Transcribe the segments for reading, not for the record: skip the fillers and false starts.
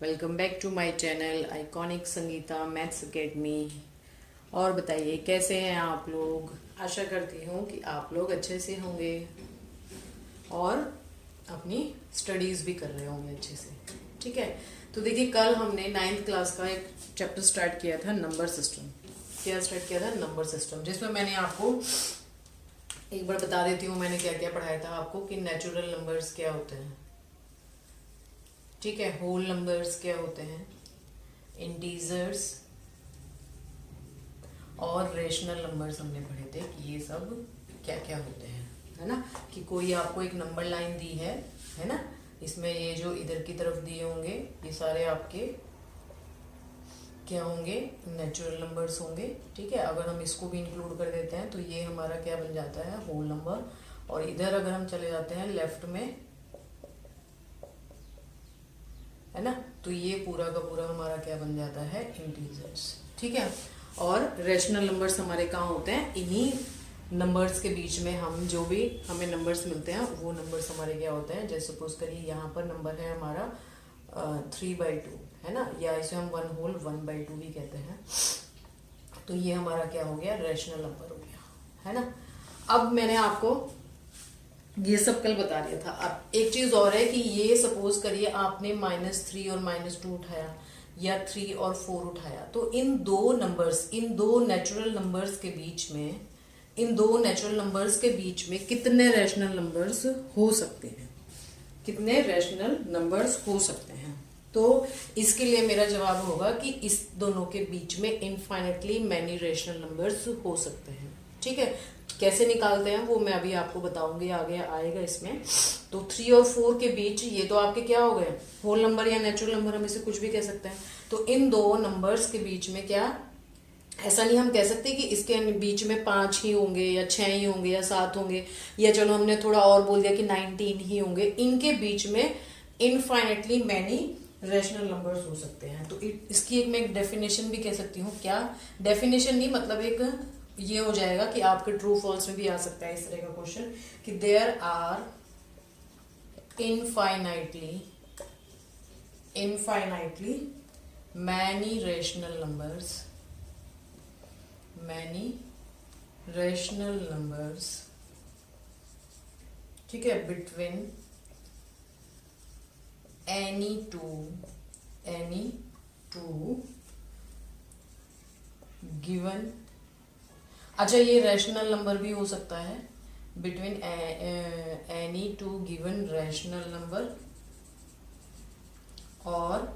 Welcome back to my channel iconic Sangeeta maths academy. और बताइए कैसे हैं आप लोग। आशा करती हूँ कि आप लोग अच्छे से होंगे और अपनी स्टडीज भी कर रहे होंगे अच्छे से। ठीक है, तो देखिए कल हमने 9th क्लास का एक चैप्टर स्टार्ट किया था, नंबर सिस्टम। क्या स्टार्ट किया था? नंबर सिस्टम, जिसमें मैंने आपको एक बार बता देती हूँ मैंने क्या क्या पढ़ाया था आपको कि नेचुरल नंबर्स क्या होते हैं। ठीक है, होल नंबर्स क्या होते हैं, इंटीजर्स और रेशनल नंबर्स हमने पढ़े थे कि ये सब क्या क्या होते हैं, है ना। कि कोई आपको एक नंबर लाइन दी है ना, इसमें ये जो इधर की तरफ दिए होंगे ये सारे आपके क्या होंगे, नेचुरल नंबर्स होंगे। ठीक है, अगर हम इसको भी इंक्लूड कर देते हैं तो ये हमारा क्या बन जाता है, होल नंबर। और इधर अगर हम चले जाते हैं लेफ्ट में, है ना, तो ये पूरा का पूरा हमारा क्या बन जाता है, इंटीजर्स। ठीक है, और रेशनल नंबर्स हमारे कहाँ होते हैं, इन्हीं नंबर्स के बीच में हम जो भी हमें नंबर्स मिलते हैं वो नंबर्स हमारे क्या होते हैं। जैसे सपोज करिए यहाँ पर नंबर है हमारा 3/2, है ना, या इसे हम 1 होल 1/2 भी कहते हैं। तो ये हमारा क्या हो गया, रेशनल नंबर हो गया, है ना। अब मैंने आपको ये सब कल बता दिया था। अब एक चीज और है कि ये सपोज करिए आपने -3 और -2 उठाया या 3 और 4 उठाया, तो इन दो नंबर्स, इन दो नेचुरल नंबर्स के बीच में, इन दो नेचुरल नंबर्स के बीच में कितने रैशनल नंबर्स हो सकते हैं, कितने रैशनल नंबर्स हो सकते हैं। तो इसके लिए मेरा जवाब होगा कि इस दोनों के बीच में इनफाइनेटली मैनी रैशनल नंबर्स हो सकते हैं। ठीक है, कैसे निकालते हैं वो मैं अभी आपको बताऊंगी, आगे आएगा इसमें। तो 3 और 4 के बीच ये तो आपके क्या हो गए, होल नंबर या नेचुरल नंबर, हम इसे कुछ भी कह सकते हैं। तो इन दो नंबर्स के बीच में क्या, ऐसा नहीं हम कह सकते कि इसके बीच में 5 ही होंगे या 6 ही होंगे या 7 होंगे, या चलो हमने थोड़ा और बोल दिया कि 19 ही होंगे। इनके बीच में इनफाइनेटली मैनी रैशनल नंबर्स हो सकते हैं। तो इसकी एक मैं एक डेफिनेशन भी कह सकती हूँ। क्या डेफिनेशन नहीं, मतलब एक ये हो जाएगा कि आपके ट्रू फॉल्स में भी आ सकता है इस तरह का क्वेश्चन कि there are infinitely many rational numbers, ठीक है, बिटवीन एनी टू गिवन। अच्छा, ये रैशनल नंबर भी हो सकता है between any two given rational number. और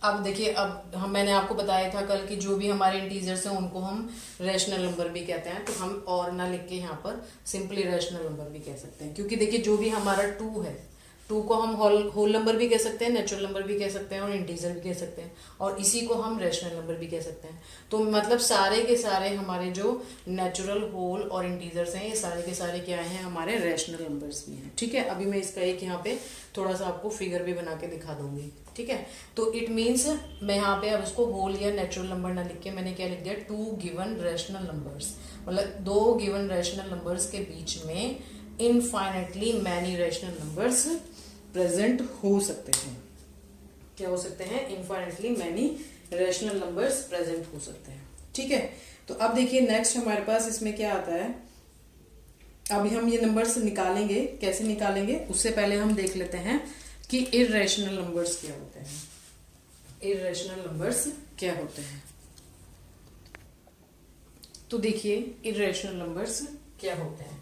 अब देखिए, अब मैंने आपको बताया था कल कि जो भी हमारे इंटीजर्स हैं उनको हम रैशनल नंबर भी कहते हैं। तो हम और ना लिख के यहाँ पर सिंपली रैशनल नंबर भी कह सकते हैं, क्योंकि देखिए जो भी हमारा 2 है, 2 को हम होल नंबर भी कह सकते हैं, नेचुरल नंबर भी कह सकते हैं और इंटीजर भी कह सकते हैं, और इसी को हम रैशनल नंबर भी कह सकते हैं। तो मतलब सारे के सारे हमारे जो नेचुरल, होल और इंटीजर्स हैं, ये सारे के सारे क्या हैं, हमारे रैशनल नंबर्स भी हैं। ठीक है, अभी मैं इसका एक यहाँ पे थोड़ा सा आपको फिगर भी बना के दिखा दूंगी। ठीक है, तो इट मीन्स मैं यहाँ पे अब इसको होल या नेचुरल नंबर ना लिख के मैंने क्या लिख दिया, 2 गिवन रैशनल नंबर्स, मतलब 2 गिवन रैशनल नंबर्स के बीच में infinitely many rational numbers present हो सकते हैं। क्या हो सकते हैं, infinitely many rational numbers present हो सकते हैं। ठीक है, तो अब देखिए नेक्स्ट हमारे पास इसमें क्या आता है। अभी हम ये नंबर्स निकालेंगे, कैसे निकालेंगे उससे पहले हम देख लेते हैं कि इररेशनल नंबर्स क्या होते हैं। इररेशनल नंबर्स क्या होते हैं, तो देखिए इररेशनल नंबर्स क्या होते हैं।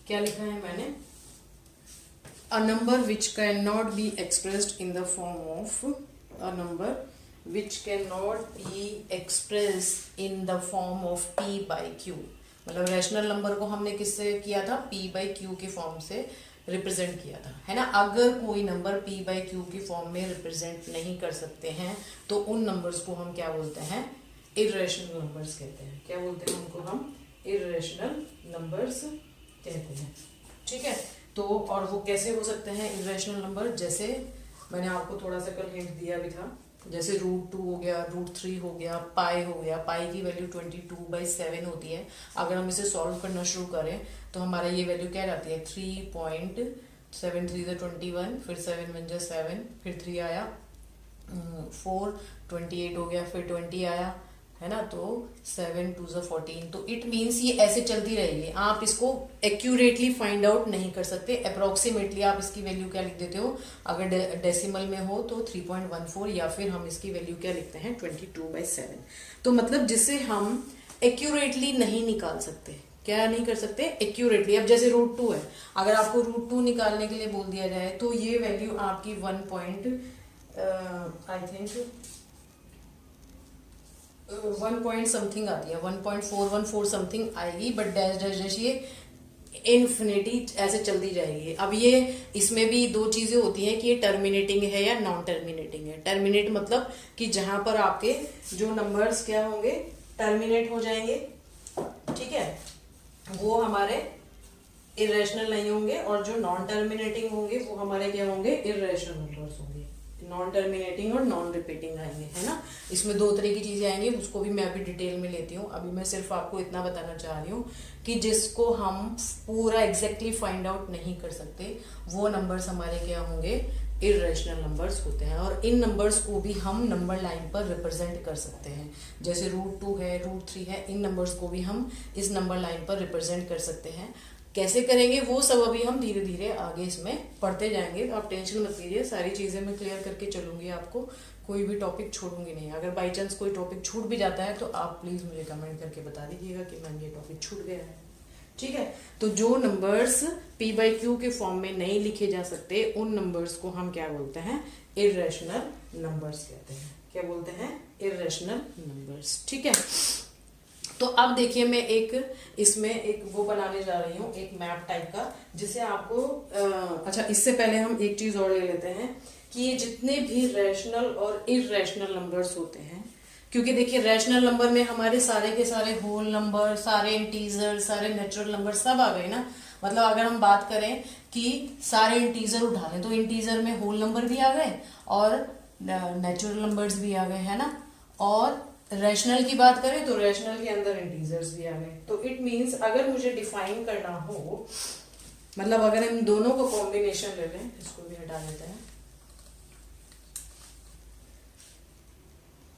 क्या लिखा है मैंने, a number which cannot be expressed in the form of p/q। मतलब रैशनल नंबर को हमने किससे किया था, p/q के फॉर्म से रिप्रेजेंट किया था, है ना। अगर कोई नंबर p/q की फॉर्म में रिप्रेजेंट नहीं कर सकते हैं तो उन नंबर्स को हम क्या बोलते हैं, इररेशनल नंबर्स कहते हैं। क्या बोलते हैं उनको हम, इररेशनल नंबर्स कहते हैं। ठीक है, तो और वो कैसे हो सकते हैं इररेशनल नंबर, जैसे मैंने आपको थोड़ा सा कल हिंट दिया भी था, जैसे √2 हो गया, √3 हो गया, पाई हो गया। पाई की वैल्यू 22/7 होती है। अगर हम इसे सॉल्व करना शुरू करें तो हमारा ये वैल्यू क्या रहती है, 3.7 3 21, फिर 7 1 7, फिर 3 आया 4, 28 हो गया, फिर 20 आया, है ना, तो 7 2 14। तो इट मीन्स ये ऐसे चलती रहेगी, आप इसको एक्यूरेटली फाइंड आउट नहीं कर सकते, अप्रोक्सीमेटली आप इसकी वैल्यू क्या लिख देते हो, अगर डेसिमल में हो तो 3.14, या फिर हम इसकी वैल्यू क्या लिखते हैं 22/7। तो मतलब जिससे हम एक्यूरेटली नहीं निकाल सकते, क्या नहीं कर सकते एक्यूरेटली। अब जैसे √2 है, अगर आपको √2 निकालने के लिए बोल दिया जाए तो ये वैल्यू आपकी 1 पॉइंट समथिंग आती है, 1.414 समथिंग आएगी, बट डैश डैश डैश ये इन्फिनिटी ऐसे चलती जाएगी। अब ये इसमें भी दो चीजें होती हैं कि ये टर्मिनेटिंग है या नॉन टर्मिनेटिंग है। टर्मिनेट मतलब कि जहां पर आपके जो नंबर्स क्या होंगे, टर्मिनेट हो जाएंगे, ठीक है, वो हमारे इरेशनल नहीं होंगे, और जो नॉन टर्मिनेटिंग होंगे वो हमारे क्या होंगे, इरेशनल नंबर्स होंगे। नॉन टर्मिनेटिंग और नॉन रिपीटिंग आएंगे, है ना। इसमें दो तरह की चीजें आएंगी, उसको भी मैं अभी डिटेल में लेती हूँ। अभी मैं सिर्फ आपको इतना बताना चाह रही हूँ कि जिसको हम पूरा एग्जैक्टली फाइंड आउट नहीं कर सकते, वो नंबर्स हमारे क्या होंगे, इरेशनल नंबर्स होते हैं। और इन नंबर्स को भी हम नंबर लाइन पर रिप्रेजेंट कर सकते हैं, जैसे √2 है, √3 है, इन नंबर्स को भी हम इस नंबर लाइन पर रिप्रेजेंट कर सकते हैं। कैसे करेंगे वो सब अभी हम धीरे धीरे आगे इसमें पढ़ते जाएंगे, तो आप टेंशन मत लीजिए, सारी चीजें मैं क्लियर करके चलूंगी, आपको कोई भी टॉपिक छोड़ूंगी नहीं। अगर बाई चांस कोई टॉपिक छूट भी जाता है तो आप प्लीज मुझे कमेंट करके बता दीजिएगा कि मैम ये टॉपिक छूट गया है, ठीक है। तो जो नंबर्स p/q के फॉर्म में नहीं लिखे जा सकते, उन नंबर्स को हम क्या बोलते हैं, इरेशनल नंबर्स कहते हैं। क्या बोलते हैं, इरेशनल नंबर्स, ठीक है। तो अब देखिए, मैं इसमें एक वो बनाने जा रही हूँ, एक मैप टाइप का, जिसे आपको अच्छा, इससे पहले हम एक चीज और ले लेते हैं कि ये जितने भी रैशनल और इरेशनल नंबर्स होते हैं, क्योंकि देखिए रैशनल नंबर में हमारे सारे के सारे होल नंबर, सारे इंटीजर, सारे नेचुरल नंबर सब आ गए ना। मतलब अगर हम बात करें कि सारे इंटीजर उठा लें तो इंटीजर में होल नंबर भी आ गए और नेचुरल नंबर्स भी आ गए, है ना। और रैशनल की बात करें तो रैशनल के अंदर इंटीजर्स भी आ गए। तो इट मींस अगर मुझे डिफाइन करना हो, मतलब अगर हम दोनों को कॉम्बिनेशन ले लें, इसको भी हटा देते हैं,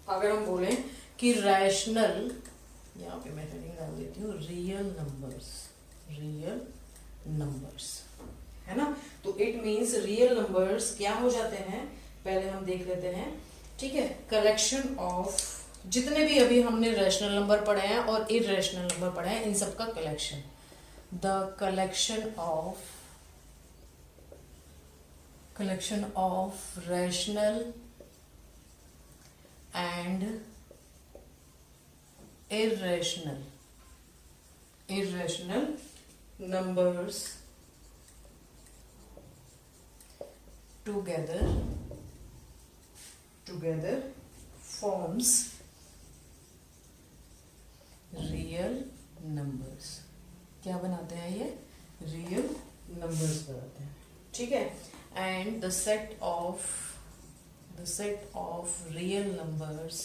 अगर हम बोलें कि रैशनल, यहाँ पे मैं हेडिंग डाल देती हूँ, रियल नंबर्स, है ना। तो इट मींस रियल नंबर्स क्या हो जाते हैं, पहले हम देख लेते हैं, ठीक है। कलेक्शन ऑफ जितने भी अभी हमने रैशनल नंबर पढ़े हैं और इरेशनल नंबर पढ़े हैं, इन सब का collection, the collection of rational and irrational numbers together forms real numbers. क्या बनाते हैं ये, रियल नंबर्स बनाते हैं, ठीक है। And the set of real numbers,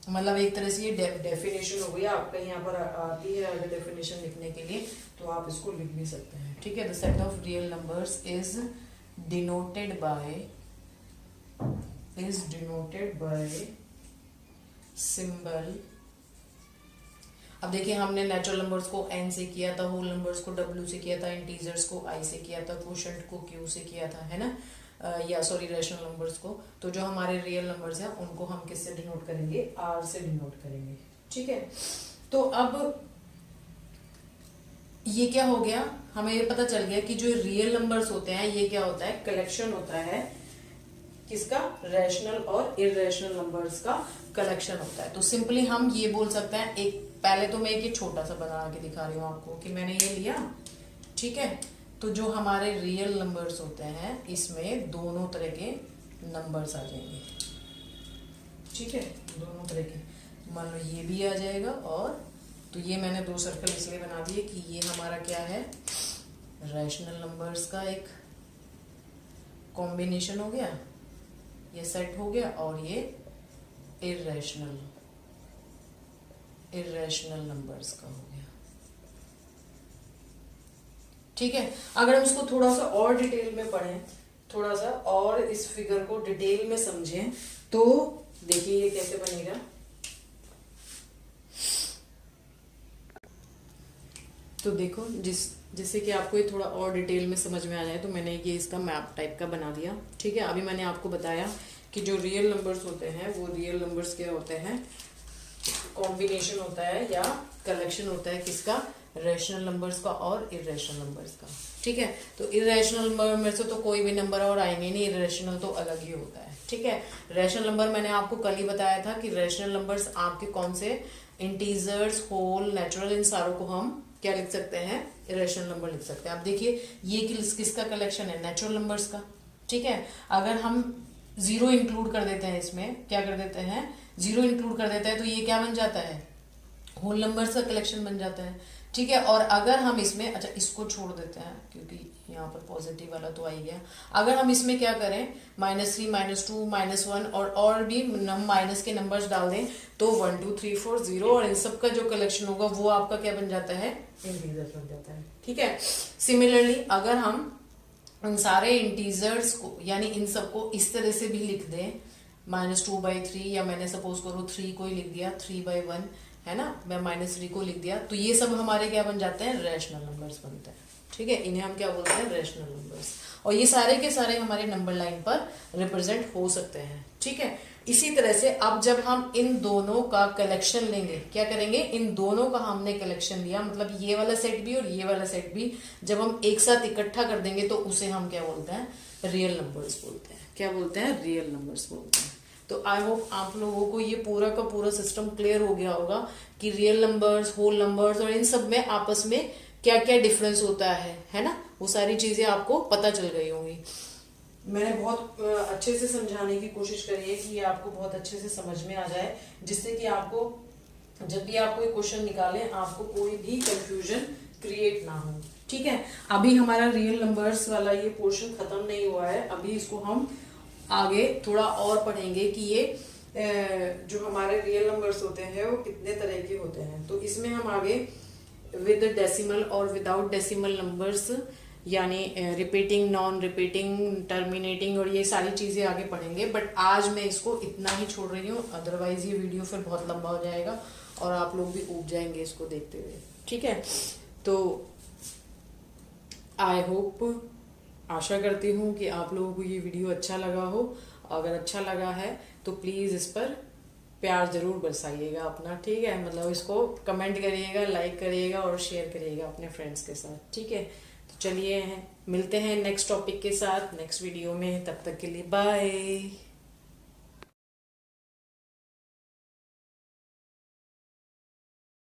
मतलब एक तरह से ये डेफिनेशन हो गई आपका, यहाँ पर आती है अगर डेफिनेशन लिखने के लिए तो आप इसको लिख भी सकते हैं, ठीक है। The set of real numbers is denoted by symbol. अब देखिए, हमने नेचुरल नंबर्स को n से किया था, होल नंबर्स को w से किया था, इंटीजर्स को i से किया था, क्वोशंट को q से किया था, है ना, या सॉरी रैशनल नंबर्स को। तो जो हमारे रियल नंबर्स हैं उनको हम किससे डिनोट करेंगे, r से डिनोट करेंगे, ठीक है। तो अब ये क्या हो गया, हमें ये पता चल गया कि जो रियल नंबर्स होते हैं ये क्या होता है, कलेक्शन होता है किसका, रैशनल और इरेशनल नंबर्स का कलेक्शन होता है। तो सिंपली हम ये बोल सकते हैं, एक पहले तो मैं एक छोटा सा बना के दिखा रही हूँ आपको कि मैंने ये लिया, ठीक है। तो जो हमारे रियल नंबर्स होते हैं इसमें दोनों तरह के नंबर्स आ जाएंगे, ठीक है, दोनों तरह के। मान लो ये भी आ जाएगा, और तो ये मैंने दो सर्कल इसलिए बना दिए कि ये हमारा क्या है, रैशनल नंबर्स का एक कॉम्बिनेशन हो गया, ये सेट हो गया, और ये इरेशनल नंबर्स का हो गया, ठीक है। अगर हम इसको थोड़ा सा और डिटेल में पढ़ें थोड़ा सा और इस फिगर को डिटेल में समझें तो देखिए ये कैसे बनेगा। तो देखो जिससे कि आपको ये थोड़ा और डिटेल में समझ में आ जाए, तो मैंने ये इसका मैप टाइप का बना दिया। ठीक है, अभी मैंने आपको बताया कि जो रियल नंबर्स होते हैं वो रियल नंबर्स क्या होते हैं, कॉम्बिनेशन होता है या कलेक्शन होता है किसका, रैशनल नंबर्स का और इरेशनल नंबर्स का। ठीक है, तो इरेशनल नंबर में से तो कोई भी नंबर और आएंगे नहीं, इरेशनल तो अलग ही होता है। ठीक है, रैशनल नंबर मैंने आपको कल ही बताया था कि रैशनल नंबर्स आपके कौन से, इंटीजर्स, होल, नेचुरल, इन सारों को हम क्या लिख सकते हैं, इरेशनल नंबर लिख सकते हैं। आप देखिए ये किसका कलेक्शन है, नेचुरल नंबर्स का। ठीक है, अगर हम जीरो इंक्लूड कर देते हैं, इसमें क्या कर देते हैं, जीरो इंक्लूड कर देते हैं, तो ये क्या बन जाता है, होल नंबर्स का कलेक्शन बन जाता है। ठीक है, और अगर हम इसमें, अच्छा इसको छोड़ देते हैं क्योंकि यहाँ पर पॉजिटिव वाला तो आ ही गया। अगर हम इसमें क्या करें, -3, -2, -1 और भी हम माइनस के नंबर्स डाल दें, तो 1 2 3 4 0 और इन सब का जो कलेक्शन होगा वो आपका क्या बन जाता है, इंटीजर्स बन जाता है। ठीक है, सिमिलरली अगर हम इन सारे इंटीजर्स को यानी इन सबको इस तरह से भी लिख दें, -2/3, या मैंने सपोज करो 3 को ही लिख दिया, 3/1 है ना, मैं -3 को लिख दिया, तो ये सब हमारे क्या बन जाते हैं, रैशनल नंबर्स बनते हैं। ठीक है, इन्हें हम क्या बोलते हैं, रैशनल नंबर्स। और ये सारे के सारे हमारे नंबर लाइन पर रिप्रेजेंट हो सकते हैं। ठीक है, इसी तरह से अब जब हम इन दोनों का कलेक्शन लेंगे, क्या करेंगे, इन दोनों का हमने कलेक्शन लिया, मतलब ये वाला सेट भी और ये वाला सेट भी जब हम एक साथ इकट्ठा कर देंगे तो उसे हम क्या बोलते हैं, रियल नंबर्स बोलते हैं। क्या बोलते हैं, रियल नंबर्स बोलते हैं। तो आई होप आप लोगों को ये पूरा का पूरा सिस्टम क्लियर हो गया होगा कि रियल नंबर्स, होल नंबर्स और इन सब में आपस में क्या क्या डिफरेंस होता है ना, वो सारी चीजें आपको पता चल गई होंगी। मैंने बहुत अच्छे से समझाने की कोशिश करी है कि ये आपको बहुत अच्छे से समझ में आ जाए, जिससे कि आपको जब भी आप कोई क्वेश्चन निकालें आपको कोई भी कंफ्यूजन क्रिएट ना हो। ठीक है, अभी हमारा रियल नंबर्स वाला ये पोर्शन खत्म नहीं हुआ है, अभी इसको हम आगे थोड़ा और पढ़ेंगे कि ये जो हमारे रियल नंबर्स होते हैं वो कितने तरह के होते हैं। तो इसमें हम आगे विद डेसिमल और विदाउट डेसिमल नंबर्स, यानी रिपीटिंग, नॉन रिपीटिंग, टर्मिनेटिंग और ये सारी चीजें आगे पढ़ेंगे। बट आज मैं इसको इतना ही छोड़ रही हूँ, अदरवाइज ये वीडियो फिर बहुत लंबा हो जाएगा और आप लोग भी ऊब जाएंगे इसको देखते हुए। ठीक है, तो आई होप, आशा करती हूँ कि आप लोगों को ये वीडियो अच्छा लगा हो। अगर अच्छा लगा है तो प्लीज़ इस पर प्यार जरूर बरसाइएगा अपना। ठीक है, मतलब इसको कमेंट करिएगा, लाइक करिएगा और शेयर करिएगा अपने फ्रेंड्स के साथ। ठीक है, तो चलिए मिलते हैं नेक्स्ट टॉपिक के साथ नेक्स्ट वीडियो में। तब तक के लिए बाय।